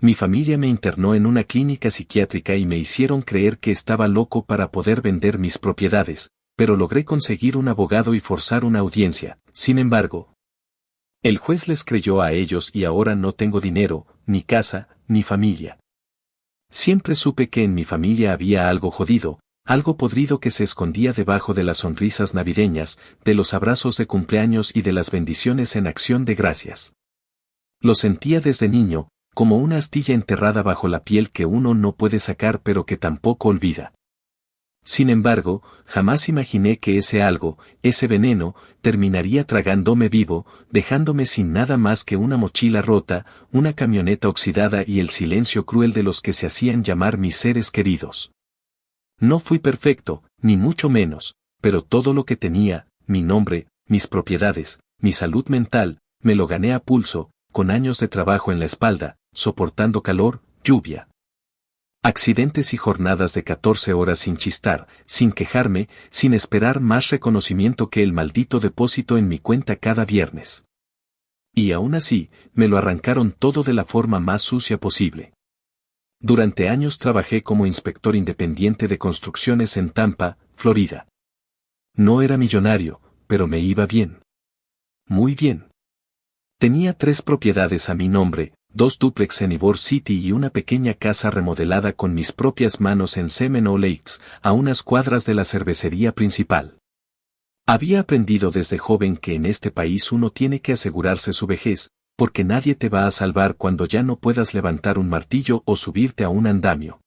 Mi familia me internó en una clínica psiquiátrica y me hicieron creer que estaba loco para poder vender mis propiedades, pero logré conseguir un abogado y forzar una audiencia. Sin embargo, el juez les creyó a ellos y ahora no tengo dinero, ni casa, ni familia. Siempre supe que en mi familia había algo jodido, algo podrido que se escondía debajo de las sonrisas navideñas, de los abrazos de cumpleaños y de las bendiciones en acción de gracias. Lo sentía desde niño, como una astilla enterrada bajo la piel que uno no puede sacar pero que tampoco olvida. Sin embargo, jamás imaginé que ese algo, ese veneno, terminaría tragándome vivo, dejándome sin nada más que una mochila rota, una camioneta oxidada y el silencio cruel de los que se hacían llamar mis seres queridos. No fui perfecto, ni mucho menos, pero todo lo que tenía, mi nombre, mis propiedades, mi salud mental, me lo gané a pulso, con años de trabajo en la espalda, soportando calor, lluvia, accidentes y jornadas de 14 horas sin chistar, sin quejarme, sin esperar más reconocimiento que el maldito depósito en mi cuenta cada viernes. Y aún así, me lo arrancaron todo de la forma más sucia posible. Durante años trabajé como inspector independiente de construcciones en Tampa, Florida. No era millonario, pero me iba bien. Muy bien. Tenía 3 propiedades a mi nombre, 2 dúplex en Ybor City y una pequeña casa remodelada con mis propias manos en Seminole Lakes, a unas cuadras de la cervecería principal. Había aprendido desde joven que en este país uno tiene que asegurarse su vejez, porque nadie te va a salvar cuando ya no puedas levantar un martillo o subirte a un andamio.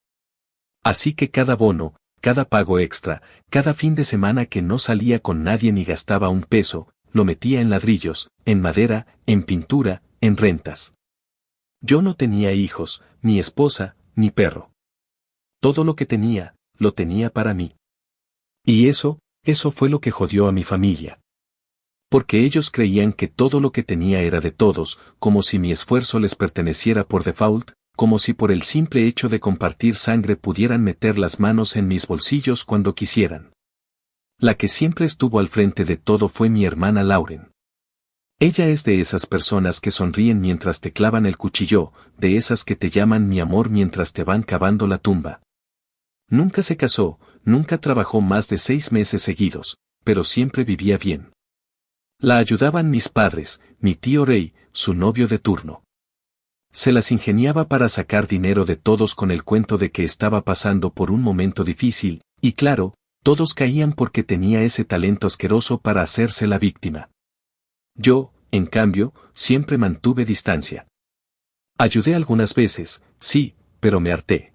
Así que cada bono, cada pago extra, cada fin de semana que no salía con nadie ni gastaba un peso, lo metía en ladrillos, en madera, en pintura, en rentas. Yo no tenía hijos, ni esposa, ni perro. Todo lo que tenía, lo tenía para mí. Y eso fue lo que jodió a mi familia. Porque ellos creían que todo lo que tenía era de todos, como si mi esfuerzo les perteneciera por default, como si por el simple hecho de compartir sangre pudieran meter las manos en mis bolsillos cuando quisieran. La que siempre estuvo al frente de todo fue mi hermana Lauren. Ella es de esas personas que sonríen mientras te clavan el cuchillo, de esas que te llaman mi amor mientras te van cavando la tumba. Nunca se casó, nunca trabajó más de 6 meses seguidos, pero siempre vivía bien. La ayudaban mis padres, mi tío Ray, su novio de turno. Se las ingeniaba para sacar dinero de todos con el cuento de que estaba pasando por un momento difícil, y claro, todos caían porque tenía ese talento asqueroso para hacerse la víctima. Yo, en cambio, siempre mantuve distancia. Ayudé algunas veces, sí, pero me harté.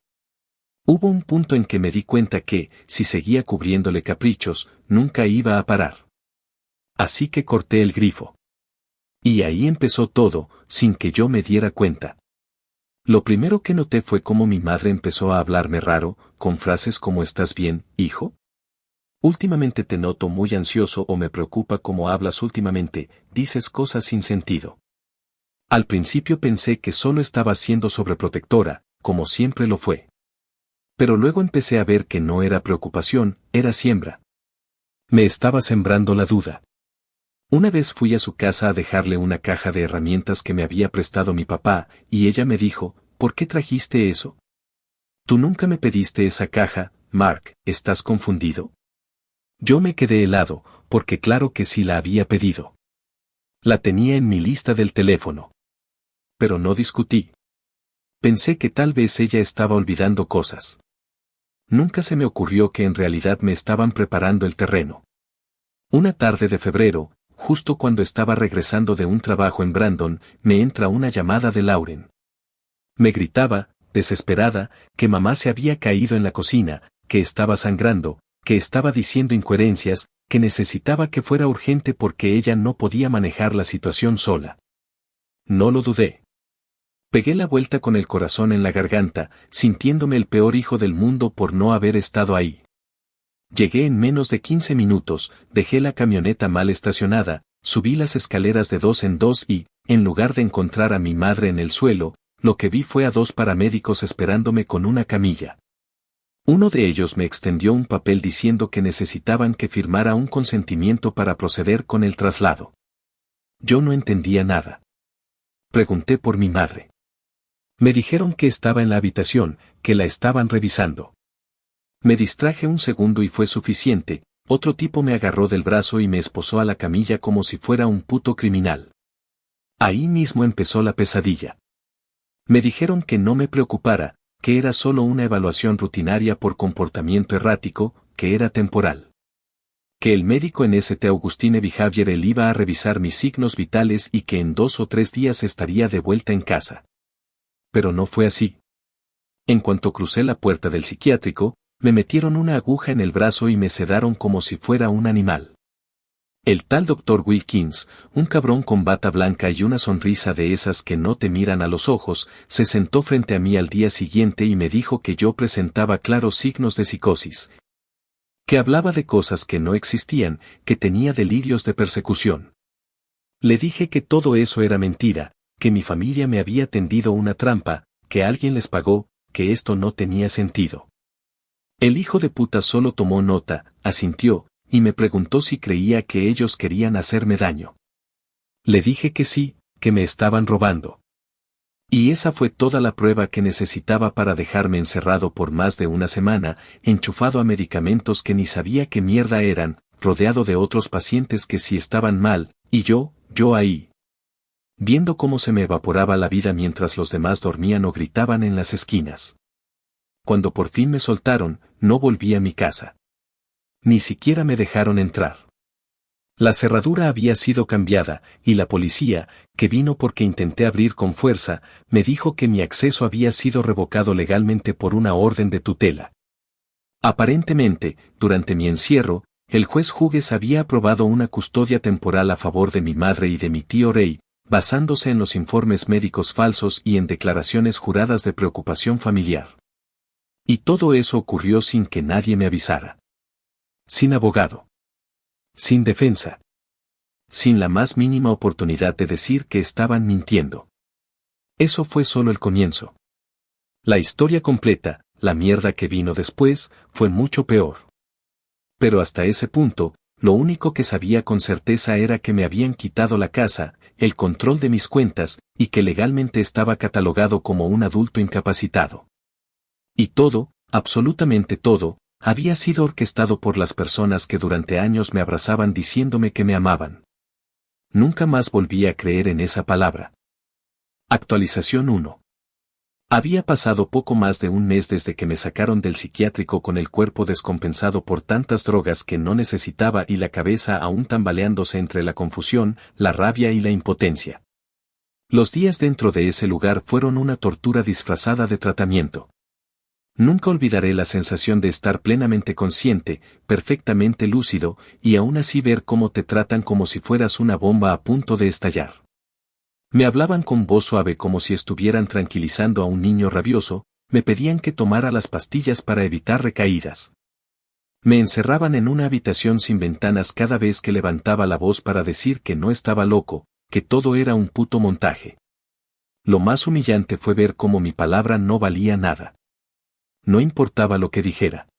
Hubo un punto en que me di cuenta que, si seguía cubriéndole caprichos, nunca iba a parar. Así que corté el grifo. Y ahí empezó todo, sin que yo me diera cuenta. Lo primero que noté fue cómo mi madre empezó a hablarme raro, con frases como ¿estás bien, hijo? Últimamente te noto muy ansioso o me preocupa cómo hablas últimamente, dices cosas sin sentido. Al principio pensé que solo estaba siendo sobreprotectora, como siempre lo fue. Pero luego empecé a ver que no era preocupación, era siembra. Me estaba sembrando la duda. Una vez fui a su casa a dejarle una caja de herramientas que me había prestado mi papá, y ella me dijo, ¿por qué trajiste eso? Tú nunca me pediste esa caja, Mark, ¿estás confundido? Yo me quedé helado, porque claro que sí la había pedido. La tenía en mi lista del teléfono. Pero no discutí. Pensé que tal vez ella estaba olvidando cosas. Nunca se me ocurrió que en realidad me estaban preparando el terreno. Una tarde de febrero, justo cuando estaba regresando de un trabajo en Brandon, me entra una llamada de Lauren. Me gritaba, desesperada, que mamá se había caído en la cocina, que estaba sangrando, que estaba diciendo incoherencias, que necesitaba que fuera urgente porque ella no podía manejar la situación sola. No lo dudé. Pegué la vuelta con el corazón en la garganta, sintiéndome el peor hijo del mundo por no haber estado ahí. Llegué en menos de 15 minutos, dejé la camioneta mal estacionada, subí las escaleras de 2 en 2 y, en lugar de encontrar a mi madre en el suelo, lo que vi fue a 2 paramédicos esperándome con una camilla. Uno de ellos me extendió un papel diciendo que necesitaban que firmara un consentimiento para proceder con el traslado. Yo no entendía nada. Pregunté por mi madre. Me dijeron que estaba en la habitación, que la estaban revisando. Me distraje un segundo y fue suficiente. Otro tipo me agarró del brazo y me esposó a la camilla como si fuera un puto criminal. Ahí mismo empezó la pesadilla. Me dijeron que no me preocupara, que era solo una evaluación rutinaria por comportamiento errático, que era temporal. Que el médico en St. Augustine Behavior él iba a revisar mis signos vitales y que en 2 o 3 días estaría de vuelta en casa. Pero no fue así. En cuanto crucé la puerta del psiquiátrico, me metieron una aguja en el brazo y me sedaron como si fuera un animal. El tal Dr. Wilkins, un cabrón con bata blanca y una sonrisa de esas que no te miran a los ojos, se sentó frente a mí al día siguiente y me dijo que yo presentaba claros signos de psicosis. Que hablaba de cosas que no existían, que tenía delirios de persecución. Le dije que todo eso era mentira, que mi familia me había tendido una trampa, que alguien les pagó, que esto no tenía sentido. El hijo de puta solo tomó nota, asintió, y me preguntó si creía que ellos querían hacerme daño. Le dije que sí, que me estaban robando. Y esa fue toda la prueba que necesitaba para dejarme encerrado por más de una semana, enchufado a medicamentos que ni sabía qué mierda eran, rodeado de otros pacientes que sí estaban mal, y yo ahí. Viendo cómo se me evaporaba la vida mientras los demás dormían o gritaban en las esquinas. Cuando por fin me soltaron, no volví a mi casa. Ni siquiera me dejaron entrar. La cerradura había sido cambiada, y la policía, que vino porque intenté abrir con fuerza, me dijo que mi acceso había sido revocado legalmente por una orden de tutela. Aparentemente, durante mi encierro, el juez Hughes había aprobado una custodia temporal a favor de mi madre y de mi tío Ray, basándose en los informes médicos falsos y en declaraciones juradas de preocupación familiar. Y todo eso ocurrió sin que nadie me avisara. Sin abogado. Sin defensa. Sin la más mínima oportunidad de decir que estaban mintiendo. Eso fue solo el comienzo. La historia completa, la mierda que vino después, fue mucho peor. Pero hasta ese punto, lo único que sabía con certeza era que me habían quitado la casa, el control de mis cuentas, y que legalmente estaba catalogado como un adulto incapacitado. Y todo, absolutamente todo, había sido orquestado por las personas que durante años me abrazaban diciéndome que me amaban. Nunca más volví a creer en esa palabra. Actualización 1. Había pasado poco más de un mes desde que me sacaron del psiquiátrico con el cuerpo descompensado por tantas drogas que no necesitaba y la cabeza aún tambaleándose entre la confusión, la rabia y la impotencia. Los días dentro de ese lugar fueron una tortura disfrazada de tratamiento. Nunca olvidaré la sensación de estar plenamente consciente, perfectamente lúcido, y aún así ver cómo te tratan como si fueras una bomba a punto de estallar. Me hablaban con voz suave como si estuvieran tranquilizando a un niño rabioso, me pedían que tomara las pastillas para evitar recaídas. Me encerraban en una habitación sin ventanas cada vez que levantaba la voz para decir que no estaba loco, que todo era un puto montaje. Lo más humillante fue ver cómo mi palabra no valía nada. No importaba lo que dijera.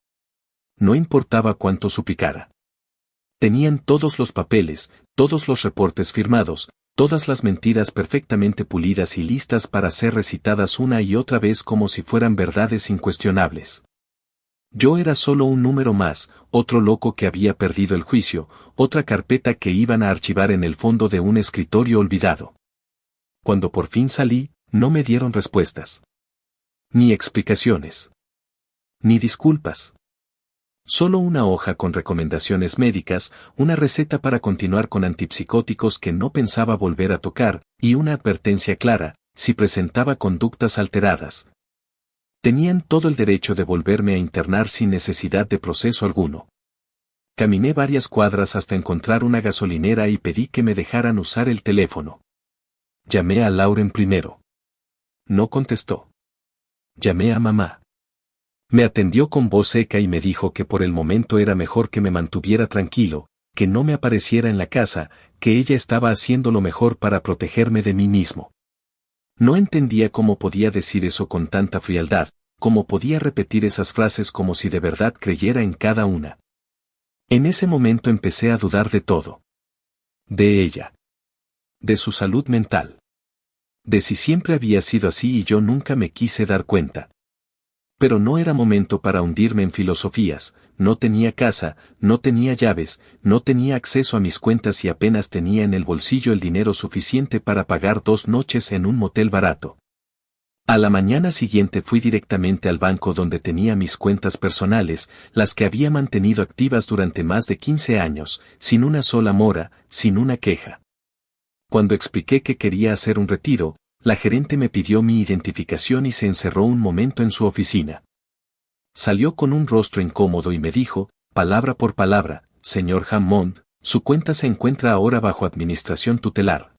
No importaba cuánto suplicara. Tenían todos los papeles, todos los reportes firmados, todas las mentiras perfectamente pulidas y listas para ser recitadas una y otra vez como si fueran verdades incuestionables. Yo era solo un número más, otro loco que había perdido el juicio, otra carpeta que iban a archivar en el fondo de un escritorio olvidado. Cuando por fin salí, no me dieron respuestas. Ni explicaciones. Ni disculpas. Solo una hoja con recomendaciones médicas, una receta para continuar con antipsicóticos que no pensaba volver a tocar, y una advertencia clara, si presentaba conductas alteradas. Tenían todo el derecho de volverme a internar sin necesidad de proceso alguno. Caminé varias cuadras hasta encontrar una gasolinera y pedí que me dejaran usar el teléfono. Llamé a Lauren primero. No contestó. Llamé a mamá. Me atendió con voz seca y me dijo que por el momento era mejor que me mantuviera tranquilo, que no me apareciera en la casa, que ella estaba haciendo lo mejor para protegerme de mí mismo. No entendía cómo podía decir eso con tanta frialdad, cómo podía repetir esas frases como si de verdad creyera en cada una. En ese momento empecé a dudar de todo. De ella. De su salud mental. de si siempre había sido así y yo nunca me quise dar cuenta. Pero no era momento para hundirme en filosofías, no tenía casa, no tenía llaves, no tenía acceso a mis cuentas y apenas tenía en el bolsillo el dinero suficiente para pagar 2 noches en un motel barato. A la mañana siguiente fui directamente al banco donde tenía mis cuentas personales, las que había mantenido activas durante más de 15 años, sin una sola mora, sin una queja. Cuando expliqué que quería hacer un retiro, la gerente me pidió mi identificación y se encerró un momento en su oficina. Salió con un rostro incómodo y me dijo, palabra por palabra, señor Hammond, su cuenta se encuentra ahora bajo administración tutelar.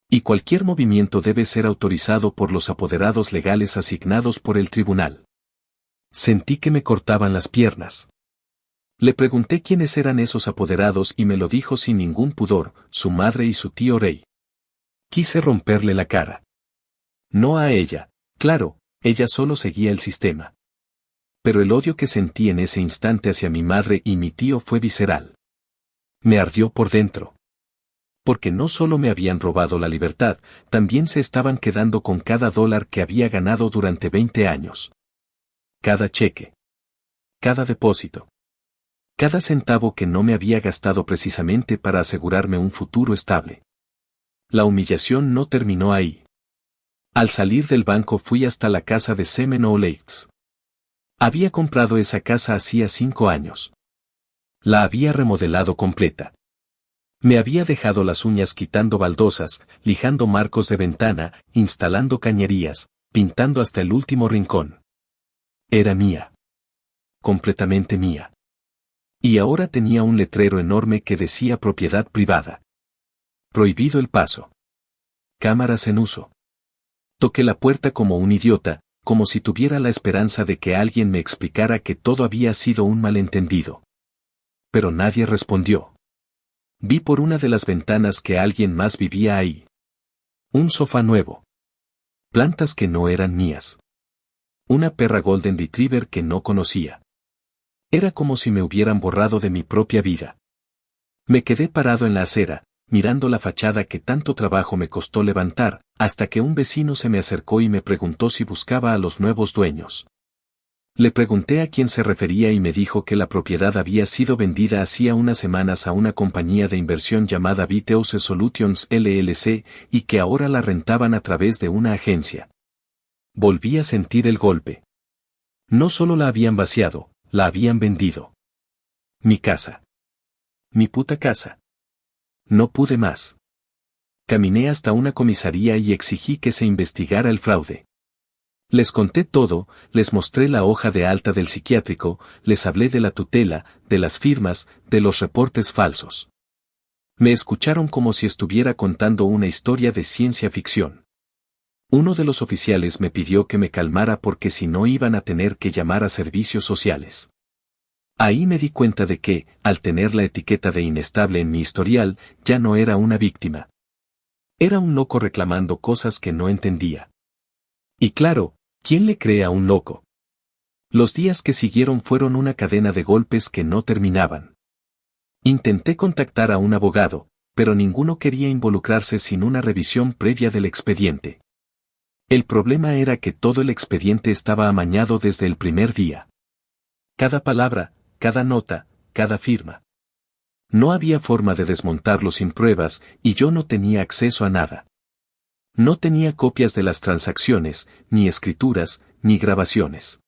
Y cualquier movimiento debe ser autorizado por los apoderados legales asignados por el tribunal. Sentí que me cortaban las piernas. Le pregunté quiénes eran esos apoderados y me lo dijo sin ningún pudor, su madre y su tío Rey. Quise romperle la cara. No a ella, claro, ella solo seguía el sistema. Pero el odio que sentí en ese instante hacia mi madre y mi tío fue visceral. Me ardió por dentro. Porque no solo me habían robado la libertad, también se estaban quedando con cada dólar que había ganado durante 20 años. Cada cheque. Cada depósito. Cada centavo que no me había gastado precisamente para asegurarme un futuro estable. La humillación no terminó ahí. Al salir del banco fui hasta la casa de Seminole Lakes. Había comprado esa casa hacía 5 años. La había remodelado completa. Me había dejado las uñas quitando baldosas, lijando marcos de ventana, instalando cañerías, pintando hasta el último rincón. Era mía. Completamente mía. Y ahora tenía un letrero enorme que decía propiedad privada. Prohibido el paso. Cámaras en uso. Toqué la puerta como un idiota, como si tuviera la esperanza de que alguien me explicara que todo había sido un malentendido. Pero nadie respondió. Vi por una de las ventanas que alguien más vivía ahí. Un sofá nuevo. Plantas que no eran mías. Una perra Golden Retriever que no conocía. Era como si me hubieran borrado de mi propia vida. Me quedé parado en la acera, mirando la fachada que tanto trabajo me costó levantar, hasta que un vecino se me acercó y me preguntó si buscaba a los nuevos dueños. Le pregunté a quién se refería y me dijo que la propiedad había sido vendida hacía unas semanas a una compañía de inversión llamada Viteos Solutions LLC y que ahora la rentaban a través de una agencia. Volví a sentir el golpe. No solo la habían vaciado, la habían vendido. Mi casa. Mi puta casa. No pude más. Caminé hasta una comisaría y exigí que se investigara el fraude. Les conté todo, les mostré la hoja de alta del psiquiátrico, les hablé de la tutela, de las firmas, de los reportes falsos. Me escucharon como si estuviera contando una historia de ciencia ficción. Uno de los oficiales me pidió que me calmara porque si no iban a tener que llamar a servicios sociales. Ahí me di cuenta de que, al tener la etiqueta de inestable en mi historial, ya no era una víctima. Era un loco reclamando cosas que no entendía. Y claro, ¿quién le cree a un loco? Los días que siguieron fueron una cadena de golpes que no terminaban. Intenté contactar a un abogado, pero ninguno quería involucrarse sin una revisión previa del expediente. El problema era que todo el expediente estaba amañado desde el primer día. Cada palabra, cada nota, cada firma. No había forma de desmontarlo sin pruebas y yo no tenía acceso a nada. No tenía copias de las transacciones, ni escrituras, ni grabaciones.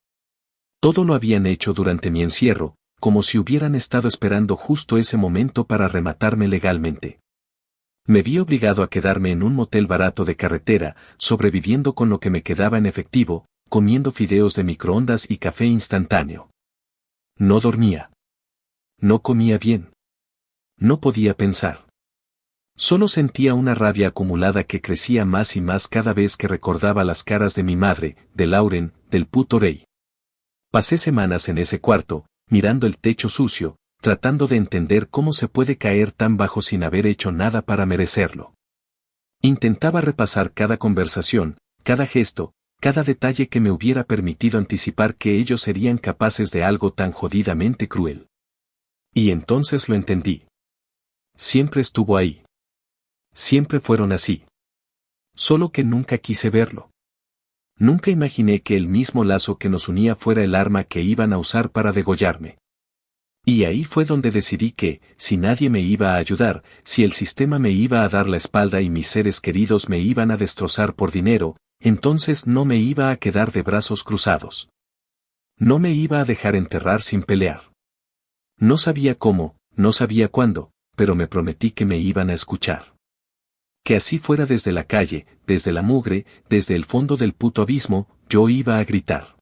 Todo lo habían hecho durante mi encierro, como si hubieran estado esperando justo ese momento para rematarme legalmente. Me vi obligado a quedarme en un motel barato de carretera, sobreviviendo con lo que me quedaba en efectivo, comiendo fideos de microondas y café instantáneo. No dormía. No comía bien. No podía pensar. Solo sentía una rabia acumulada que crecía más y más cada vez que recordaba las caras de mi madre, de Lauren, del puto Rey. Pasé semanas en ese cuarto, mirando el techo sucio, tratando de entender cómo se puede caer tan bajo sin haber hecho nada para merecerlo. Intentaba repasar cada conversación, cada gesto, cada detalle que me hubiera permitido anticipar que ellos serían capaces de algo tan jodidamente cruel. Y entonces lo entendí. Siempre estuvo ahí. Siempre fueron así. Solo que nunca quise verlo. Nunca imaginé que el mismo lazo que nos unía fuera el arma que iban a usar para degollarme. Y ahí fue donde decidí que, si nadie me iba a ayudar, si el sistema me iba a dar la espalda y mis seres queridos me iban a destrozar por dinero, entonces no me iba a quedar de brazos cruzados. No me iba a dejar enterrar sin pelear. No sabía cómo, no sabía cuándo, pero me prometí que me iban a escuchar. Que así fuera desde la calle, desde la mugre, desde el fondo del puto abismo, yo iba a gritar.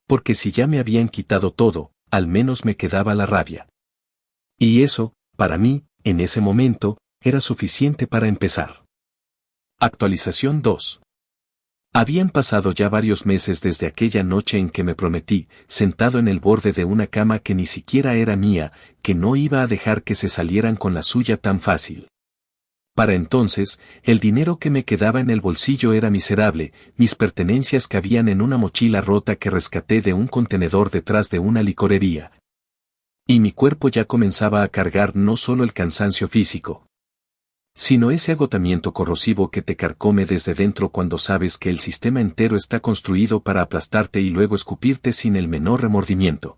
Porque si ya me habían quitado todo, al menos me quedaba la rabia. Y eso, para mí, en ese momento, era suficiente para empezar. Actualización 2. Habían pasado ya varios meses desde aquella noche en que me prometí, sentado en el borde de una cama que ni siquiera era mía, que no iba a dejar que se salieran con la suya tan fácil. Para entonces, el dinero que me quedaba en el bolsillo era miserable, mis pertenencias cabían en una mochila rota que rescaté de un contenedor detrás de una licorería. Y mi cuerpo ya comenzaba a cargar no solo el cansancio físico, sino ese agotamiento corrosivo que te carcome desde dentro cuando sabes que el sistema entero está construido para aplastarte y luego escupirte sin el menor remordimiento.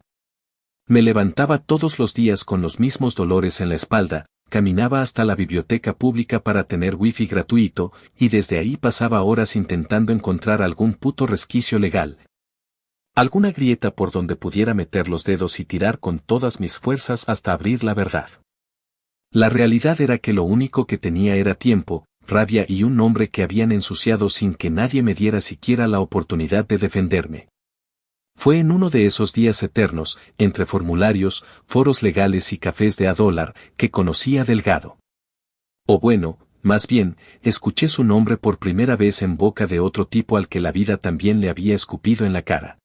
Me levantaba todos los días con los mismos dolores en la espalda, caminaba hasta la biblioteca pública para tener wifi gratuito, y desde ahí pasaba horas intentando encontrar algún puto resquicio legal. Alguna grieta por donde pudiera meter los dedos y tirar con todas mis fuerzas hasta abrir la verdad. La realidad era que lo único que tenía era tiempo, rabia y un nombre que habían ensuciado sin que nadie me diera siquiera la oportunidad de defenderme. Fue en uno de esos días eternos, entre formularios, foros legales y cafés de $1, que conocí a Delgado. O bueno, más bien, escuché su nombre por primera vez en boca de otro tipo al que la vida también le había escupido en la cara.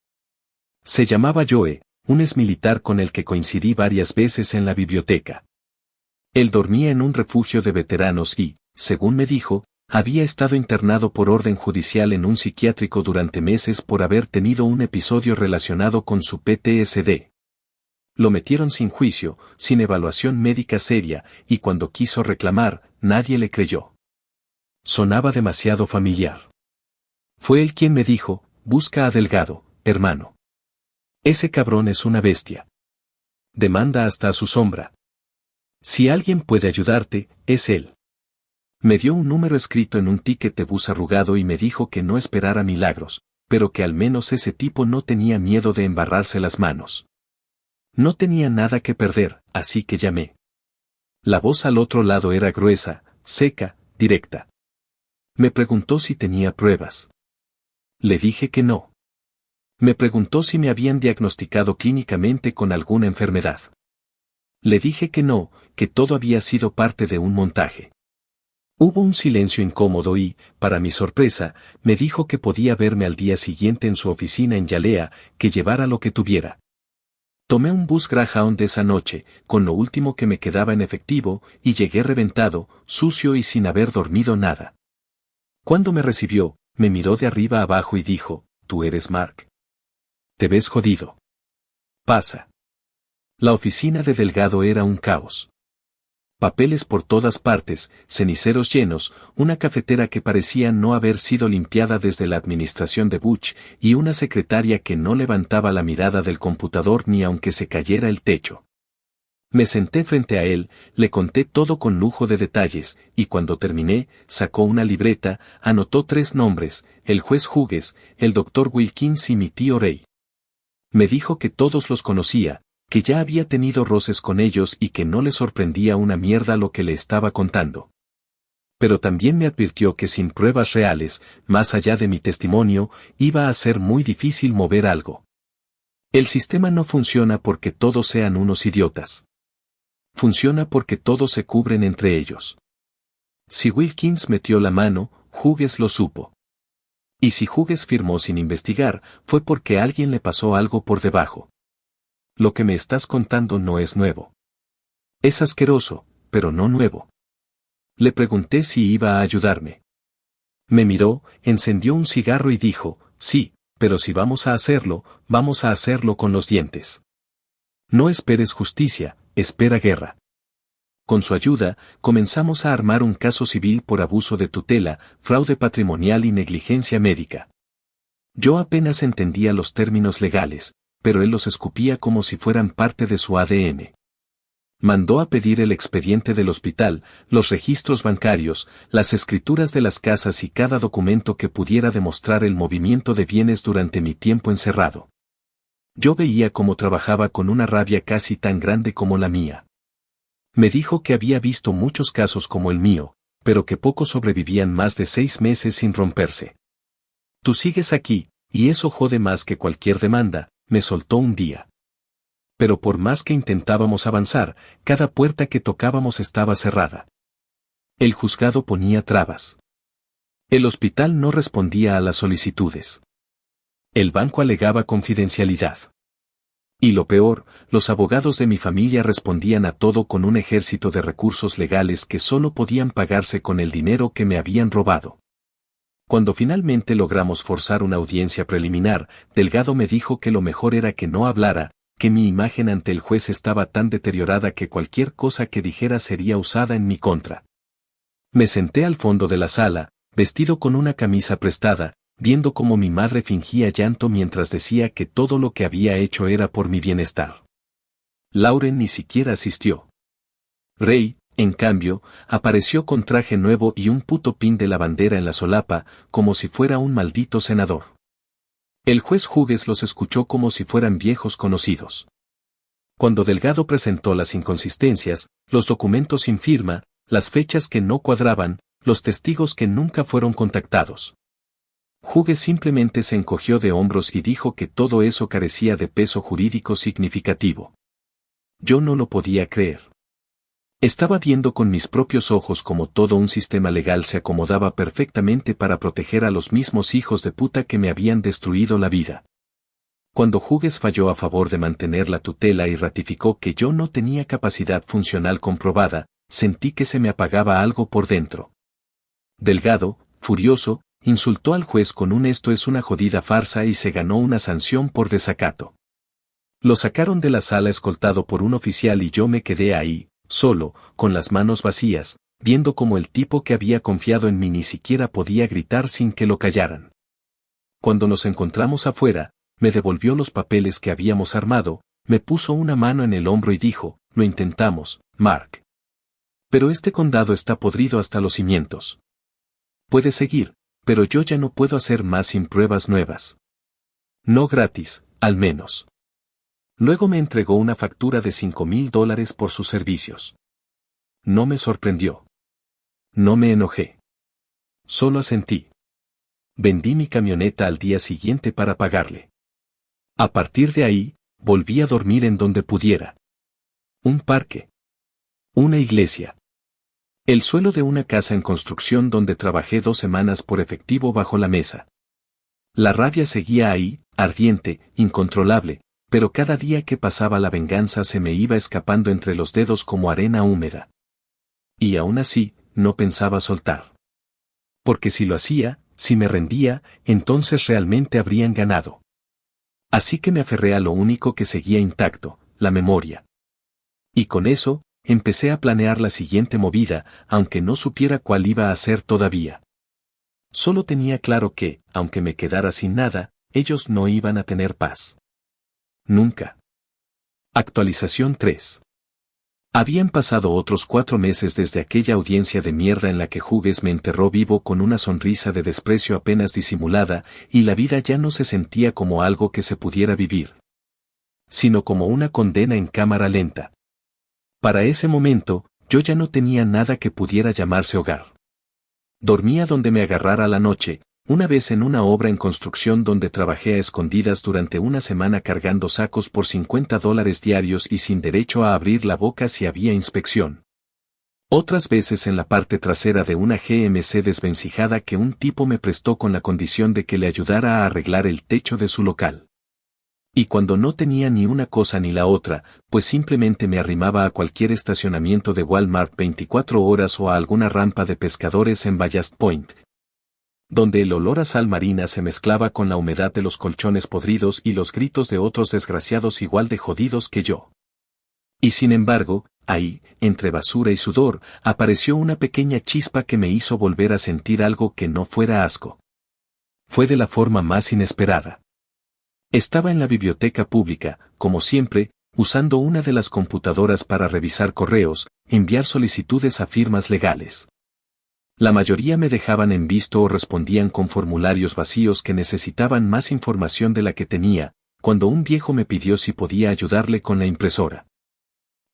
Se llamaba Joe, un exmilitar con el que coincidí varias veces en la biblioteca. Él dormía en un refugio de veteranos y, según me dijo, había estado internado por orden judicial en un psiquiátrico durante meses por haber tenido un episodio relacionado con su PTSD. Lo metieron sin juicio, sin evaluación médica seria, y cuando quiso reclamar, nadie le creyó. Sonaba demasiado familiar. Fue él quien me dijo, busca a Delgado, hermano. Ese cabrón es una bestia. Demanda hasta a su sombra. Si alguien puede ayudarte, es él. Me dio un número escrito en un ticket de bus arrugado y me dijo que no esperara milagros, pero que al menos ese tipo no tenía miedo de embarrarse las manos. No tenía nada que perder, así que llamé. La voz al otro lado era gruesa, seca, directa. Me preguntó si tenía pruebas. Le dije que no. Me preguntó si me habían diagnosticado clínicamente con alguna enfermedad. Le dije que no, que todo había sido parte de un montaje. Hubo un silencio incómodo y, para mi sorpresa, me dijo que podía verme al día siguiente en su oficina en Yalea, que llevara lo que tuviera. Tomé un bus Greyhound esa noche, con lo último que me quedaba en efectivo, y llegué reventado, sucio y sin haber dormido nada. Cuando me recibió, me miró de arriba abajo y dijo, ¿tú eres Mark? Te ves jodido. Pasa. La oficina de Delgado era un caos. Papeles por todas partes, ceniceros llenos, una cafetera que parecía no haber sido limpiada desde la administración de Butch, y una secretaria que no levantaba la mirada del computador ni aunque se cayera el techo. Me senté frente a él, le conté todo con lujo de detalles, y cuando terminé, sacó una libreta, anotó 3 nombres, el juez Hughes, el Dr. Wilkins y mi tío Ray. Me dijo que todos los conocía, que ya había tenido roces con ellos y que no le sorprendía una mierda lo que le estaba contando. Pero también me advirtió que sin pruebas reales, más allá de mi testimonio, iba a ser muy difícil mover algo. El sistema no funciona porque todos sean unos idiotas. Funciona porque todos se cubren entre ellos. Si Wilkins metió la mano, Hughes lo supo. Y si Hughes firmó sin investigar, fue porque alguien le pasó algo por debajo. Lo que me estás contando no es nuevo. Es asqueroso, pero no nuevo. Le pregunté si iba a ayudarme. Me miró, encendió un cigarro y dijo, sí, pero si vamos a hacerlo con los dientes. No esperes justicia, espera guerra. Con su ayuda, comenzamos a armar un caso civil por abuso de tutela, fraude patrimonial y negligencia médica. Yo apenas entendía los términos legales, pero él los escupía como si fueran parte de su ADN. Mandó a pedir el expediente del hospital, los registros bancarios, las escrituras de las casas y cada documento que pudiera demostrar el movimiento de bienes durante mi tiempo encerrado. Yo veía cómo trabajaba con una rabia casi tan grande como la mía. Me dijo que había visto muchos casos como el mío, pero que pocos sobrevivían más de 6 meses sin romperse. Tú sigues aquí, y eso jode más que cualquier demanda, me soltó un día. Pero por más que intentábamos avanzar, cada puerta que tocábamos estaba cerrada. El juzgado ponía trabas. El hospital no respondía a las solicitudes. El banco alegaba confidencialidad. Y lo peor, los abogados de mi familia respondían a todo con un ejército de recursos legales que solo podían pagarse con el dinero que me habían robado. Cuando finalmente logramos forzar una audiencia preliminar, Delgado me dijo que lo mejor era que no hablara, que mi imagen ante el juez estaba tan deteriorada que cualquier cosa que dijera sería usada en mi contra. Me senté al fondo de la sala, vestido con una camisa prestada, viendo cómo mi madre fingía llanto mientras decía que todo lo que había hecho era por mi bienestar. Lauren ni siquiera asistió. Ray, en cambio, apareció con traje nuevo y un puto pin de la bandera en la solapa, como si fuera un maldito senador. El juez Hughes los escuchó como si fueran viejos conocidos. Cuando Delgado presentó las inconsistencias, los documentos sin firma, las fechas que no cuadraban, los testigos que nunca fueron contactados. Hughes simplemente se encogió de hombros y dijo que todo eso carecía de peso jurídico significativo. Yo no lo podía creer. Estaba viendo con mis propios ojos cómo todo un sistema legal se acomodaba perfectamente para proteger a los mismos hijos de puta que me habían destruido la vida. Cuando Hughes falló a favor de mantener la tutela y ratificó que yo no tenía capacidad funcional comprobada, sentí que se me apagaba algo por dentro. Delgado, furioso, insultó al juez con un "esto es una jodida farsa" y se ganó una sanción por desacato. Lo sacaron de la sala escoltado por un oficial y yo me quedé ahí, solo, con las manos vacías, viendo cómo el tipo que había confiado en mí ni siquiera podía gritar sin que lo callaran. Cuando nos encontramos afuera, me devolvió los papeles que habíamos armado, me puso una mano en el hombro y dijo: "Lo intentamos, Mark. Pero este condado está podrido hasta los cimientos. Puedes seguir, pero yo ya no puedo hacer más sin pruebas nuevas. No gratis, al menos". Luego me entregó una factura de $5,000 por sus servicios. No me sorprendió. No me enojé. Solo asentí. Vendí mi camioneta al día siguiente para pagarle. A partir de ahí, volví a dormir en donde pudiera. Un parque. Una iglesia. El suelo de una casa en construcción donde trabajé 2 semanas por efectivo bajo la mesa. La rabia seguía ahí, ardiente, incontrolable, pero cada día que pasaba la venganza se me iba escapando entre los dedos como arena húmeda. Y aún así, no pensaba soltar. Porque si lo hacía, si me rendía, entonces realmente habrían ganado. Así que me aferré a lo único que seguía intacto, la memoria. Y con eso, empecé a planear la siguiente movida, aunque no supiera cuál iba a ser todavía. Solo tenía claro que, aunque me quedara sin nada, ellos no iban a tener paz. Nunca. Actualización 3. Habían pasado otros 4 meses desde aquella audiencia de mierda en la que Hughes me enterró vivo con una sonrisa de desprecio apenas disimulada, y la vida ya no se sentía como algo que se pudiera vivir, sino como una condena en cámara lenta. Para ese momento, yo ya no tenía nada que pudiera llamarse hogar. Dormía donde me agarrara la noche, una vez en una obra en construcción donde trabajé a escondidas durante una semana cargando sacos por $50 diarios y sin derecho a abrir la boca si había inspección. Otras veces en la parte trasera de una GMC desvencijada que un tipo me prestó con la condición de que le ayudara a arreglar el techo de su local. Y cuando no tenía ni una cosa ni la otra, pues simplemente me arrimaba a cualquier estacionamiento de Walmart 24 horas o a alguna rampa de pescadores en Ballast Point, donde el olor a sal marina se mezclaba con la humedad de los colchones podridos y los gritos de otros desgraciados igual de jodidos que yo. Y sin embargo, ahí, entre basura y sudor, apareció una pequeña chispa que me hizo volver a sentir algo que no fuera asco. Fue de la forma más inesperada. Estaba en la biblioteca pública, como siempre, usando una de las computadoras para revisar correos, enviar solicitudes a firmas legales. La mayoría me dejaban en visto o respondían con formularios vacíos que necesitaban más información de la que tenía, cuando un viejo me pidió si podía ayudarle con la impresora.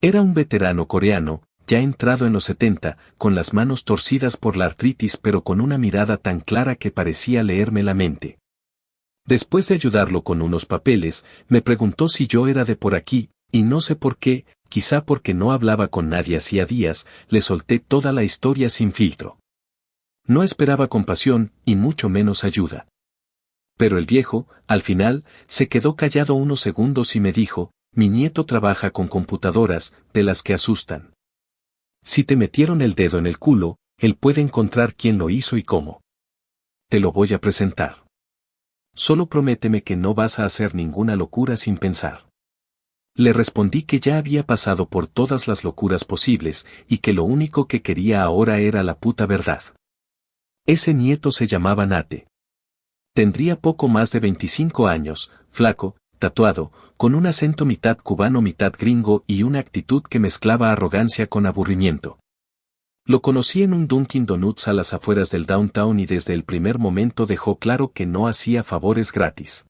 Era un veterano coreano, ya entrado en los 70, con las manos torcidas por la artritis pero con una mirada tan clara que parecía leerme la mente. Después de ayudarlo con unos papeles, me preguntó si yo era de por aquí, y no sé por qué, quizá porque no hablaba con nadie hacía días, le solté toda la historia sin filtro. No esperaba compasión, y mucho menos ayuda. Pero el viejo, al final, se quedó callado unos segundos y me dijo, mi nieto trabaja con computadoras, de las que asustan. Si te metieron el dedo en el culo, él puede encontrar quién lo hizo y cómo. Te lo voy a presentar. Solo prométeme que no vas a hacer ninguna locura sin pensar. Le respondí que ya había pasado por todas las locuras posibles, y que lo único que quería ahora era la puta verdad. Ese nieto se llamaba Nate. Tendría poco más de 25 años, flaco, tatuado, con un acento mitad cubano mitad gringo y una actitud que mezclaba arrogancia con aburrimiento. Lo conocí en un Dunkin' Donuts a las afueras del downtown y desde el primer momento dejó claro que no hacía favores gratis.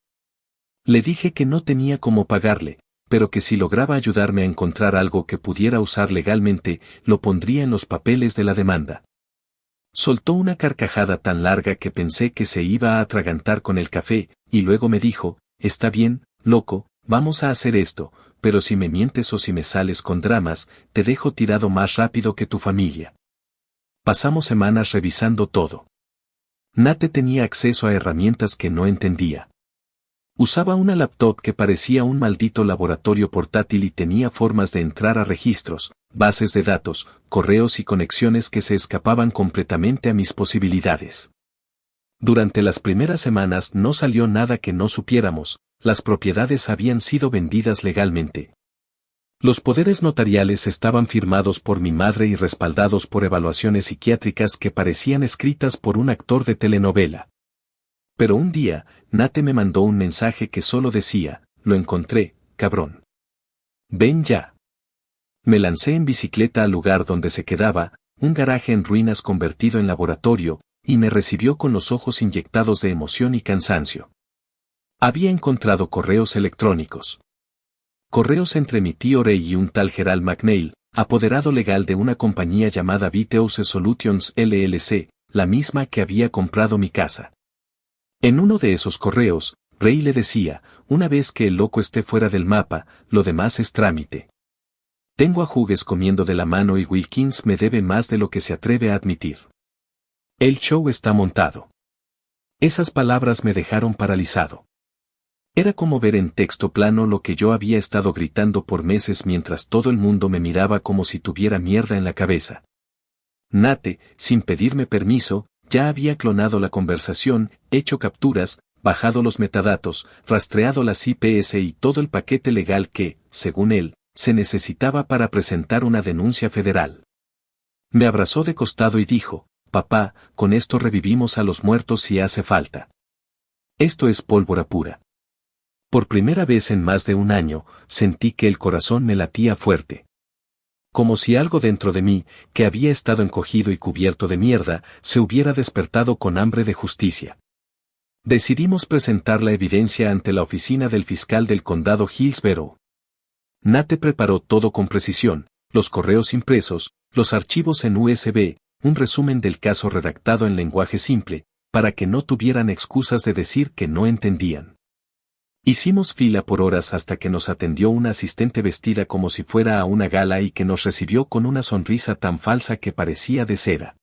Le dije que no tenía cómo pagarle, pero que si lograba ayudarme a encontrar algo que pudiera usar legalmente, lo pondría en los papeles de la demanda. Soltó una carcajada tan larga que pensé que se iba a atragantar con el café, y luego me dijo, está bien, loco, vamos a hacer esto, pero si me mientes o si me sales con dramas, te dejo tirado más rápido que tu familia. Pasamos semanas revisando todo. Nate tenía acceso a herramientas que no entendía. Usaba una laptop que parecía un maldito laboratorio portátil y tenía formas de entrar a registros, bases de datos, correos y conexiones que se escapaban completamente a mis posibilidades. Durante las primeras semanas no salió nada que no supiéramos, las propiedades habían sido vendidas legalmente. Los poderes notariales estaban firmados por mi madre y respaldados por evaluaciones psiquiátricas que parecían escritas por un actor de telenovela. Pero un día, Nate me mandó un mensaje que solo decía, lo encontré, cabrón. Ven ya. Me lancé en bicicleta al lugar donde se quedaba, un garaje en ruinas convertido en laboratorio, y me recibió con los ojos inyectados de emoción y cansancio. Había encontrado correos electrónicos. Correos entre mi tío Ray y un tal Gerald McNeil, apoderado legal de una compañía llamada Viteuse Solutions LLC, la misma que había comprado mi casa. En uno de esos correos, Ray le decía, una vez que el loco esté fuera del mapa, lo demás es trámite. Tengo a Hughes comiendo de la mano y Wilkins me debe más de lo que se atreve a admitir. El show está montado. Esas palabras me dejaron paralizado. Era como ver en texto plano lo que yo había estado gritando por meses mientras todo el mundo me miraba como si tuviera mierda en la cabeza. Nate, sin pedirme permiso, ya había clonado la conversación, hecho capturas, bajado los metadatos, rastreado las IPs y todo el paquete legal que, según él, se necesitaba para presentar una denuncia federal. Me abrazó de costado y dijo, papá, con esto revivimos a los muertos si hace falta. Esto es pólvora pura. Por primera vez en más de un año, sentí que el corazón me latía fuerte. Como si algo dentro de mí, que había estado encogido y cubierto de mierda, se hubiera despertado con hambre de justicia. Decidimos presentar la evidencia ante la oficina del fiscal del condado Hillsborough. Nate preparó todo con precisión, los correos impresos, los archivos en USB, un resumen del caso redactado en lenguaje simple, para que no tuvieran excusas de decir que no entendían. Hicimos fila por horas hasta que nos atendió una asistente vestida como si fuera a una gala y que nos recibió con una sonrisa tan falsa que parecía de cera.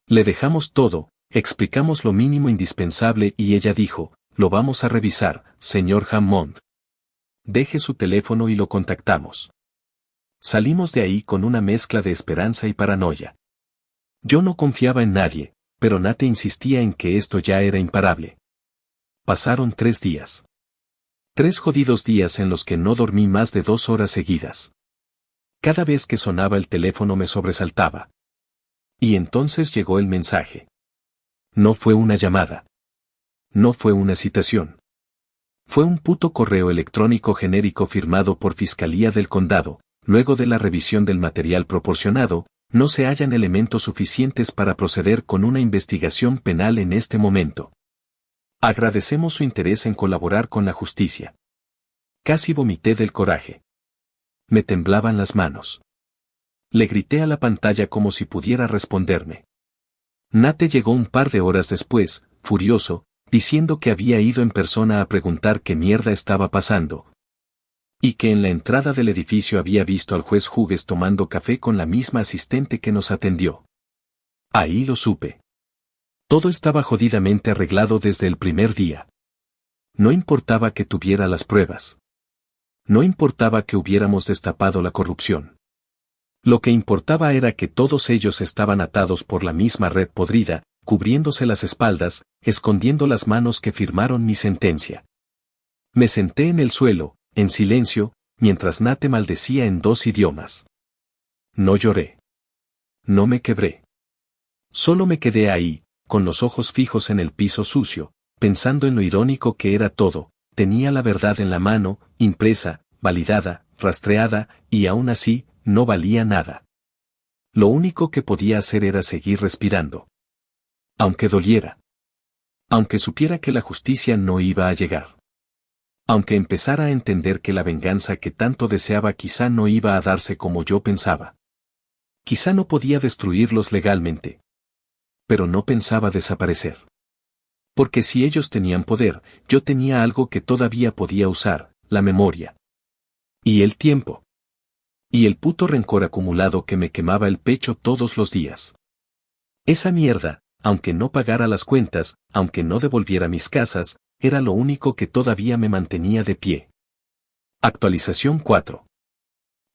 Le dejamos todo, explicamos lo mínimo indispensable y ella dijo, lo vamos a revisar, señor Hammond. Deje su teléfono y lo contactamos. Salimos de ahí con una mezcla de esperanza y paranoia. Yo no confiaba en nadie, pero Nate insistía en que esto ya era imparable. Pasaron 3 días. 3 jodidos días en los que no dormí más de 2 horas seguidas. Cada vez que sonaba el teléfono me sobresaltaba. Y entonces llegó el mensaje. No fue una llamada. No fue una citación. Fue un puto correo electrónico genérico firmado por Fiscalía del Condado. Luego de la revisión del material proporcionado, no se hallan elementos suficientes para proceder con una investigación penal en este momento. Agradecemos su interés en colaborar con la justicia. Casi vomité del coraje. Me temblaban las manos. Le grité a la pantalla como si pudiera responderme. Nate llegó un par de horas después, furioso, diciendo que había ido en persona a preguntar qué mierda estaba pasando. Y que en la entrada del edificio había visto al juez Hughes tomando café con la misma asistente que nos atendió. Ahí lo supe. Todo estaba jodidamente arreglado desde el primer día. No importaba que tuviera las pruebas. No importaba que hubiéramos destapado la corrupción. Lo que importaba era que todos ellos estaban atados por la misma red podrida, cubriéndose las espaldas, escondiendo las manos que firmaron mi sentencia. Me senté en el suelo, en silencio, mientras Nate maldecía en 2 idiomas. No lloré. No me quebré. Solo me quedé ahí, con los ojos fijos en el piso sucio, pensando en lo irónico que era todo. Tenía la verdad en la mano, impresa, validada, rastreada, y aún así, no valía nada. Lo único que podía hacer era seguir respirando. Aunque doliera. Aunque supiera que la justicia no iba a llegar. Aunque empezara a entender que la venganza que tanto deseaba quizá no iba a darse como yo pensaba. Quizá no podía destruirlos legalmente. Pero no pensaba desaparecer. Porque si ellos tenían poder, yo tenía algo que todavía podía usar, la memoria. Y el tiempo. Y el puto rencor acumulado que me quemaba el pecho todos los días. Esa mierda, aunque no pagara las cuentas, aunque no devolviera mis casas, era lo único que todavía me mantenía de pie. Actualización 4.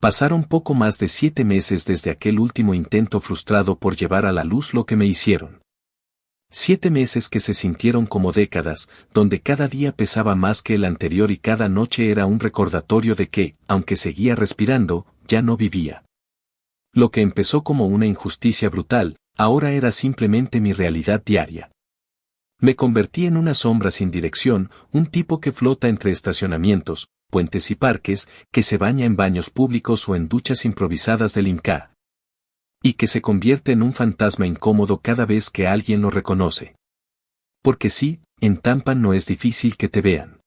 Pasaron poco más de 7 meses desde aquel último intento frustrado por llevar a la luz lo que me hicieron. 7 meses que se sintieron como décadas, donde cada día pesaba más que el anterior y cada noche era un recordatorio de que, aunque seguía respirando, ya no vivía. Lo que empezó como una injusticia brutal, ahora era simplemente mi realidad diaria. Me convertí en una sombra sin dirección, un tipo que flota entre estacionamientos, puentes y parques, que se baña en baños públicos o en duchas improvisadas del Inca. Y que se convierte en un fantasma incómodo cada vez que alguien lo reconoce. Porque sí, en Tampa no es difícil que te vean.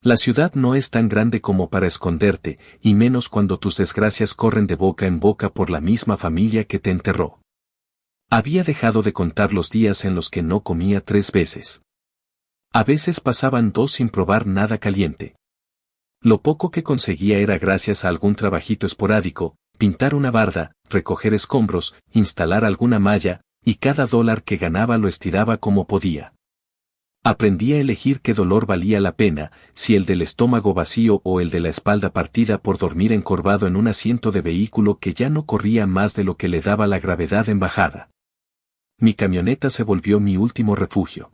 La ciudad no es tan grande como para esconderte, y menos cuando tus desgracias corren de boca en boca por la misma familia que te enterró. Había dejado de contar los días en los que no comía 3 veces. A veces pasaban 2 sin probar nada caliente. Lo poco que conseguía era gracias a algún trabajito esporádico, pintar una barda, recoger escombros, instalar alguna malla, y cada dólar que ganaba lo estiraba como podía. Aprendí a elegir qué dolor valía la pena, si el del estómago vacío o el de la espalda partida por dormir encorvado en un asiento de vehículo que ya no corría más de lo que le daba la gravedad en bajada. Mi camioneta se volvió mi último refugio.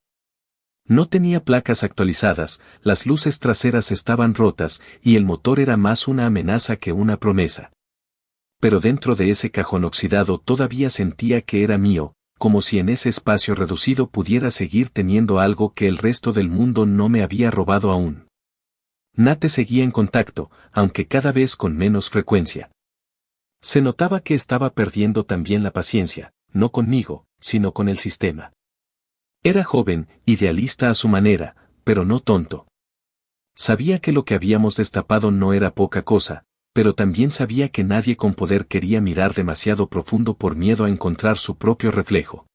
No tenía placas actualizadas, las luces traseras estaban rotas y el motor era más una amenaza que una promesa. Pero dentro de ese cajón oxidado todavía sentía que era mío, como si en ese espacio reducido pudiera seguir teniendo algo que el resto del mundo no me había robado aún. Nate seguía en contacto, aunque cada vez con menos frecuencia. Se notaba que estaba perdiendo también la paciencia, no conmigo, sino con el sistema. Era joven, idealista a su manera, pero no tonto. Sabía que lo que habíamos destapado no era poca cosa, pero también sabía que nadie con poder quería mirar demasiado profundo por miedo a encontrar su propio reflejo.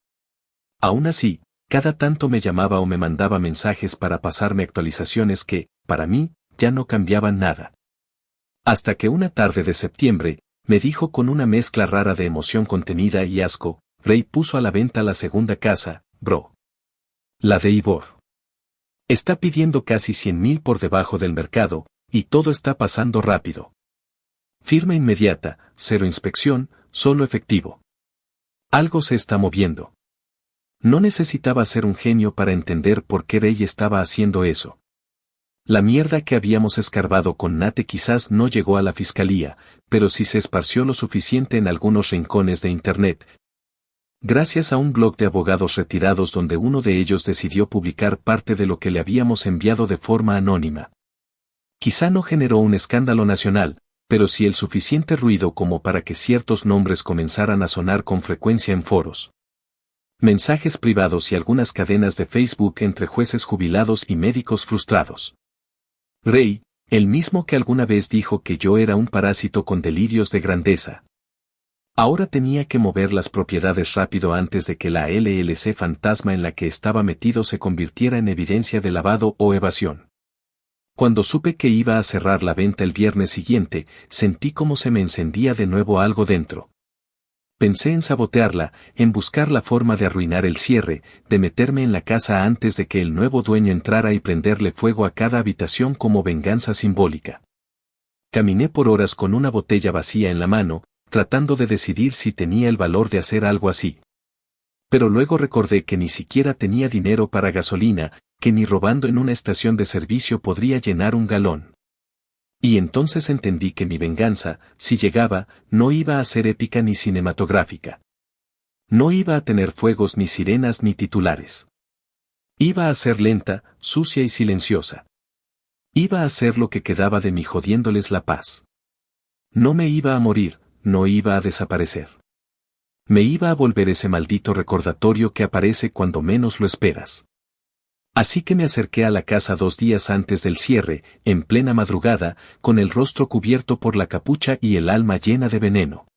Aún así, cada tanto me llamaba o me mandaba mensajes para pasarme actualizaciones que, para mí, ya no cambiaban nada. Hasta que una tarde de septiembre, me dijo con una mezcla rara de emoción contenida y asco, Ray puso a la venta la segunda casa, bro. La de Ivor. Está pidiendo casi 100,000 por debajo del mercado, y todo está pasando rápido. Firma inmediata, 0 inspección, solo efectivo. Algo se está moviendo. No necesitaba ser un genio para entender por qué Ray estaba haciendo eso. La mierda que habíamos escarbado con Nate quizás no llegó a la fiscalía, pero sí se esparció lo suficiente en algunos rincones de Internet. Gracias a un blog de abogados retirados donde uno de ellos decidió publicar parte de lo que le habíamos enviado de forma anónima. Quizá no generó un escándalo nacional, pero sí el suficiente ruido como para que ciertos nombres comenzaran a sonar con frecuencia en foros. Mensajes privados y algunas cadenas de Facebook entre jueces jubilados y médicos frustrados. Rey, el mismo que alguna vez dijo que yo era un parásito con delirios de grandeza. Ahora tenía que mover las propiedades rápido antes de que la LLC fantasma en la que estaba metido se convirtiera en evidencia de lavado o evasión. Cuando supe que iba a cerrar la venta el viernes siguiente, sentí como se me encendía de nuevo algo dentro. Pensé en sabotearla, en buscar la forma de arruinar el cierre, de meterme en la casa antes de que el nuevo dueño entrara y prenderle fuego a cada habitación como venganza simbólica. Caminé por horas con una botella vacía en la mano, tratando de decidir si tenía el valor de hacer algo así. Pero luego recordé que ni siquiera tenía dinero para gasolina, que ni robando en una estación de servicio podría llenar un galón. Y entonces entendí que mi venganza, si llegaba, no iba a ser épica ni cinematográfica. No iba a tener fuegos ni sirenas ni titulares. Iba a ser lenta, sucia y silenciosa. Iba a ser lo que quedaba de mí jodiéndoles la paz. No me iba a morir, no iba a desaparecer. Me iba a volver ese maldito recordatorio que aparece cuando menos lo esperas. Así que me acerqué a la casa 2 días antes del cierre, en plena madrugada, con el rostro cubierto por la capucha y el alma llena de veneno.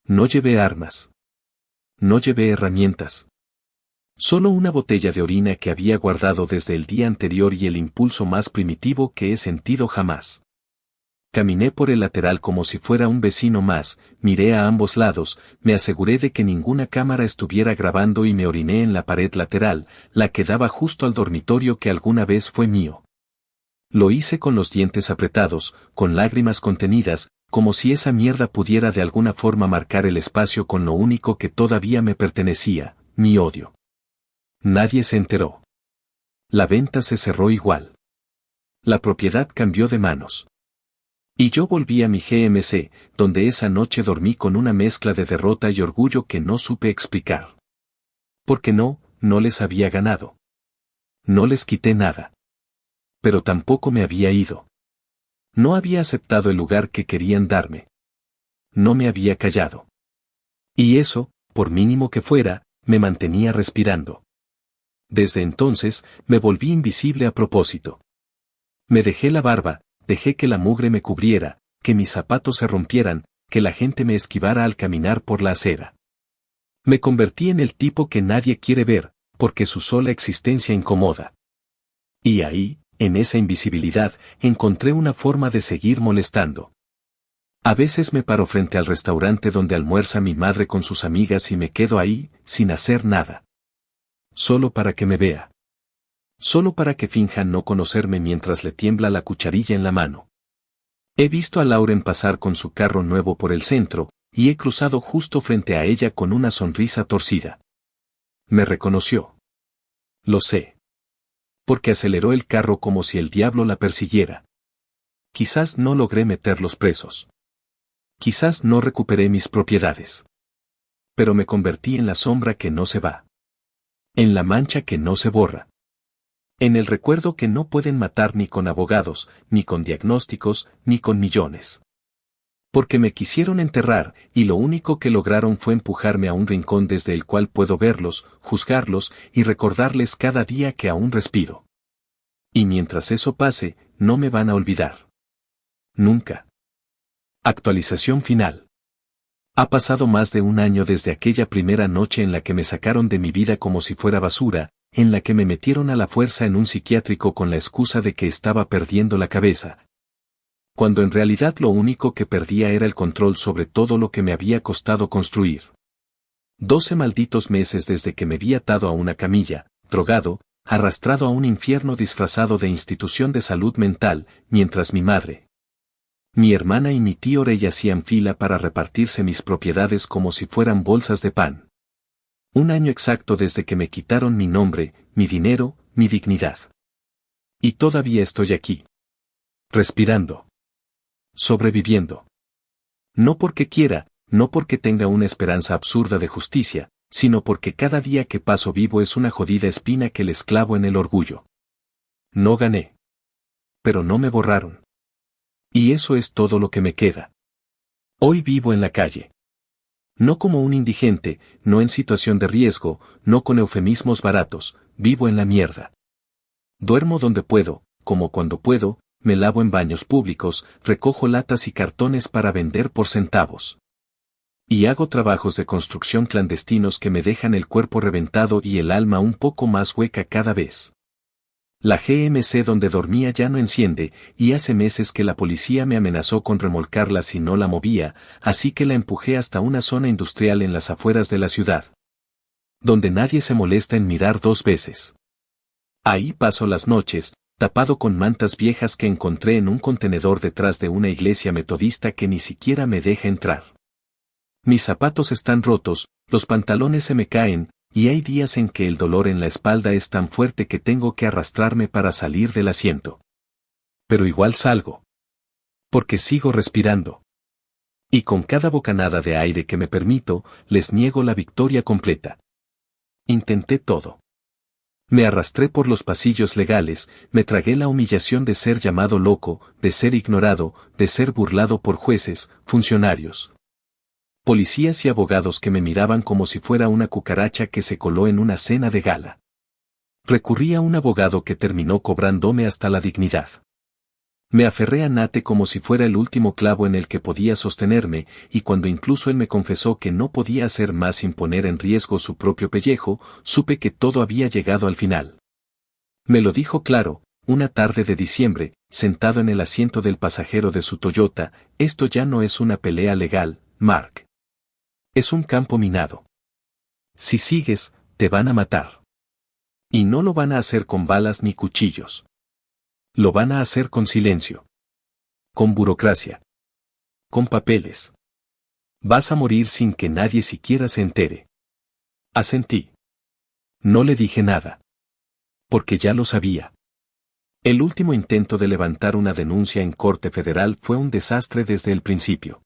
No llevé armas. No llevé herramientas. Solo una botella de orina que había guardado desde el día anterior y el impulso más primitivo que he sentido jamás. Caminé por el lateral como si fuera un vecino más, miré a ambos lados, me aseguré de que ninguna cámara estuviera grabando y me oriné en la pared lateral, la que daba justo al dormitorio que alguna vez fue mío. Lo hice con los dientes apretados, con lágrimas contenidas, como si esa mierda pudiera de alguna forma marcar el espacio con lo único que todavía me pertenecía, mi odio. Nadie se enteró. La venta se cerró igual. La propiedad cambió de manos. Y yo volví a mi GMC, donde esa noche dormí con una mezcla de derrota y orgullo que no supe explicar. Porque no les había ganado. No les quité nada. Pero tampoco me había ido. No había aceptado el lugar que querían darme. No me había callado. Y eso, por mínimo que fuera, me mantenía respirando. Desde entonces, me volví invisible a propósito. Me dejé la barba, dejé que la mugre me cubriera, que mis zapatos se rompieran, que la gente me esquivara al caminar por la acera. Me convertí en el tipo que nadie quiere ver, porque su sola existencia incomoda. Y ahí, en esa invisibilidad, encontré una forma de seguir molestando. A veces me paro frente al restaurante donde almuerza mi madre con sus amigas y me quedo ahí, sin hacer nada. Solo para que me vea. Solo para que finjan no conocerme mientras le tiembla la cucharilla en la mano. He visto a Lauren pasar con su carro nuevo por el centro, y he cruzado justo frente a ella con una sonrisa torcida. Me reconoció. Lo sé. Porque aceleró el carro como si el diablo la persiguiera. Quizás no logré meterlos presos. Quizás no recuperé mis propiedades. Pero me convertí en la sombra que no se va. En la mancha que no se borra. En el recuerdo que no pueden matar ni con abogados, ni con diagnósticos, ni con millones. Porque me quisieron enterrar, y lo único que lograron fue empujarme a un rincón desde el cual puedo verlos, juzgarlos, y recordarles cada día que aún respiro. Y mientras eso pase, no me van a olvidar. Nunca. Actualización final. Ha pasado más de 1 año desde aquella primera noche en la que me sacaron de mi vida como si fuera basura, en la que me metieron a la fuerza en un psiquiátrico con la excusa de que estaba perdiendo la cabeza. Cuando en realidad lo único que perdía era el control sobre todo lo que me había costado construir. 12 malditos meses desde que me vi atado a una camilla, drogado, arrastrado a un infierno disfrazado de institución de salud mental, mientras mi madre, mi hermana y mi tío Rey hacían fila para repartirse mis propiedades como si fueran bolsas de pan. 1 año exacto desde que me quitaron mi nombre, mi dinero, mi dignidad. Y todavía estoy aquí. Respirando. Sobreviviendo. No porque quiera, no porque tenga una esperanza absurda de justicia, sino porque cada día que paso vivo es una jodida espina que les clavo en el orgullo. No gané. Pero no me borraron. Y eso es todo lo que me queda. Hoy vivo en la calle. No como un indigente, no en situación de riesgo, no con eufemismos baratos, vivo en la mierda. Duermo donde puedo, como cuando puedo, me lavo en baños públicos, recojo latas y cartones para vender por centavos. Y hago trabajos de construcción clandestinos que me dejan el cuerpo reventado y el alma un poco más hueca cada vez. La GMC donde dormía ya no enciende, y hace meses que la policía me amenazó con remolcarla si no la movía, así que la empujé hasta una zona industrial en las afueras de la ciudad. Donde nadie se molesta en mirar dos veces. Ahí paso las noches, tapado con mantas viejas que encontré en un contenedor detrás de una iglesia metodista que ni siquiera me deja entrar. Mis zapatos están rotos, los pantalones se me caen, y hay días en que el dolor en la espalda es tan fuerte que tengo que arrastrarme para salir del asiento. Pero igual salgo. Porque sigo respirando. Y con cada bocanada de aire que me permito, les niego la victoria completa. Intenté todo. Me arrastré por los pasillos legales, me tragué la humillación de ser llamado loco, de ser ignorado, de ser burlado por jueces, funcionarios, policías y abogados que me miraban como si fuera una cucaracha que se coló en una cena de gala. Recurrí a un abogado que terminó cobrándome hasta la dignidad. Me aferré a Nate como si fuera el último clavo en el que podía sostenerme, y cuando incluso él me confesó que no podía hacer más sin poner en riesgo su propio pellejo, supe que todo había llegado al final. Me lo dijo claro, una tarde de diciembre, sentado en el asiento del pasajero de su Toyota: esto ya no es una pelea legal, Mark. Es un campo minado. Si sigues, te van a matar. Y no lo van a hacer con balas ni cuchillos. Lo van a hacer con silencio. Con burocracia. Con papeles. Vas a morir sin que nadie siquiera se entere. Asentí. No le dije nada. Porque ya lo sabía. El último intento de levantar una denuncia en Corte Federal fue un desastre desde el principio.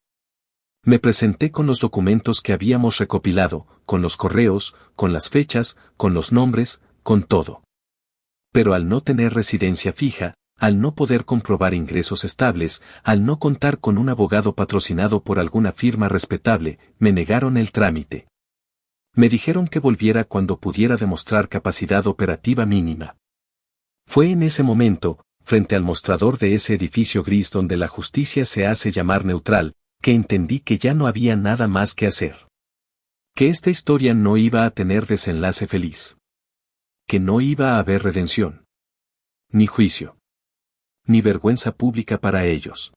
Me presenté con los documentos que habíamos recopilado, con los correos, con las fechas, con los nombres, con todo. Pero al no tener residencia fija, al no poder comprobar ingresos estables, al no contar con un abogado patrocinado por alguna firma respetable, me negaron el trámite. Me dijeron que volviera cuando pudiera demostrar capacidad operativa mínima. Fue en ese momento, frente al mostrador de ese edificio gris donde la justicia se hace llamar neutral, que entendí que ya no había nada más que hacer. Que esta historia no iba a tener desenlace feliz. Que no iba a haber redención. Ni juicio. Ni vergüenza pública para ellos.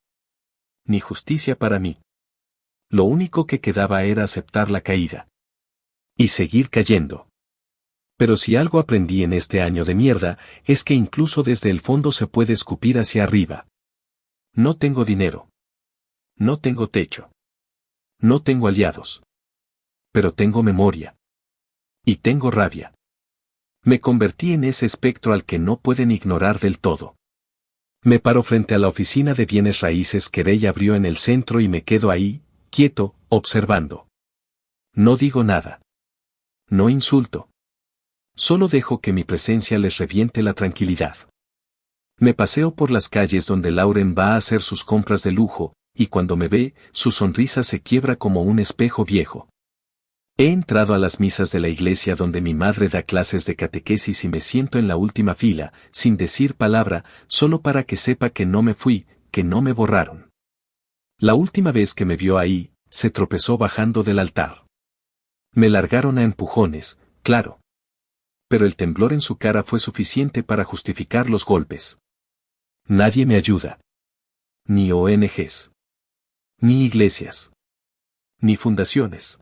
Ni justicia para mí. Lo único que quedaba era aceptar la caída. Y seguir cayendo. Pero si algo aprendí en este año de mierda, es que incluso desde el fondo se puede escupir hacia arriba. No tengo dinero. No tengo techo. No tengo aliados. Pero tengo memoria. Y tengo rabia. Me convertí en ese espectro al que no pueden ignorar del todo. Me paro frente a la oficina de bienes raíces que Dey abrió en el centro y me quedo ahí, quieto, observando. No digo nada. No insulto. Solo dejo que mi presencia les reviente la tranquilidad. Me paseo por las calles donde Lauren va a hacer sus compras de lujo, y cuando me ve, su sonrisa se quiebra como un espejo viejo. He entrado a las misas de la iglesia donde mi madre da clases de catequesis y me siento en la última fila, sin decir palabra, solo para que sepa que no me fui, que no me borraron. La última vez que me vio ahí, se tropezó bajando del altar. Me largaron a empujones, claro. Pero el temblor en su cara fue suficiente para justificar los golpes. Nadie me ayuda. Ni ONGs. Ni iglesias. Ni fundaciones.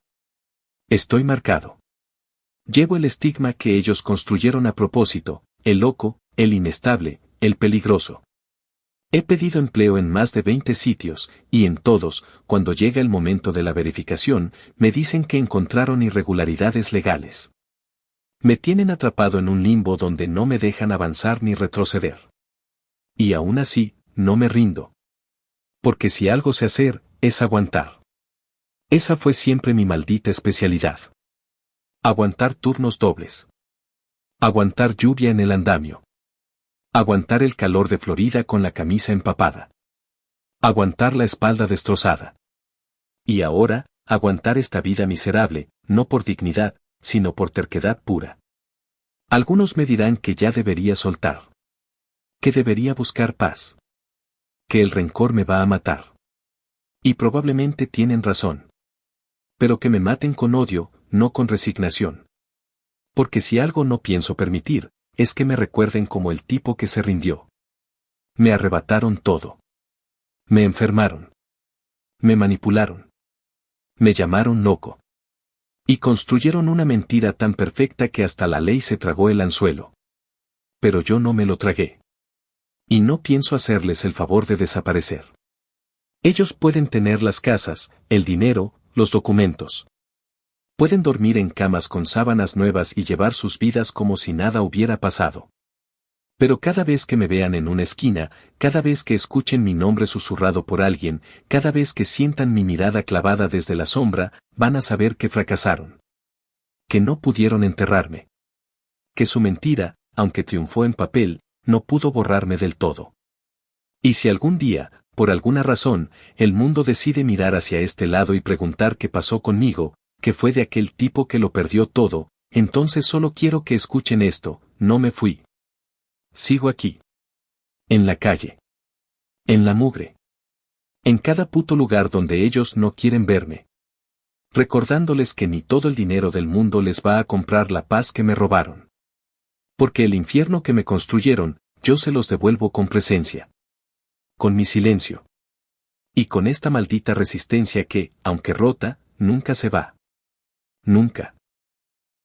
Estoy marcado. Llevo el estigma que ellos construyeron a propósito: el loco, el inestable, el peligroso. He pedido empleo en más de 20 sitios, y en todos, cuando llega el momento de la verificación, me dicen que encontraron irregularidades legales. Me tienen atrapado en un limbo donde no me dejan avanzar ni retroceder. Y aún así, no me rindo. Porque si algo sé hacer, es aguantar. Esa fue siempre mi maldita especialidad. Aguantar turnos dobles. Aguantar lluvia en el andamio. Aguantar el calor de Florida con la camisa empapada. Aguantar la espalda destrozada. Y ahora, aguantar esta vida miserable, no por dignidad, sino por terquedad pura. Algunos me dirán que ya debería soltar. Que debería buscar paz. Que el rencor me va a matar. Y probablemente tienen razón. Pero que me maten con odio, no con resignación. Porque si algo no pienso permitir, es que me recuerden como el tipo que se rindió. Me arrebataron todo. Me enfermaron. Me manipularon. Me llamaron loco. Y construyeron una mentira tan perfecta que hasta la ley se tragó el anzuelo. Pero yo no me lo tragué. Y no pienso hacerles el favor de desaparecer. Ellos pueden tener las casas, el dinero, los documentos. Pueden dormir en camas con sábanas nuevas y llevar sus vidas como si nada hubiera pasado. Pero cada vez que me vean en una esquina, cada vez que escuchen mi nombre susurrado por alguien, cada vez que sientan mi mirada clavada desde la sombra, van a saber que fracasaron. Que no pudieron enterrarme. Que su mentira, aunque triunfó en papel, no pudo borrarme del todo. Y si algún día, por alguna razón, el mundo decide mirar hacia este lado y preguntar qué pasó conmigo, qué fue de aquel tipo que lo perdió todo, entonces solo quiero que escuchen esto: no me fui. Sigo aquí. En la calle. En la mugre. En cada puto lugar donde ellos no quieren verme. Recordándoles que ni todo el dinero del mundo les va a comprar la paz que me robaron. Porque el infierno que me construyeron, yo se los devuelvo con presencia. Con mi silencio. Y con esta maldita resistencia que, aunque rota, nunca se va. Nunca.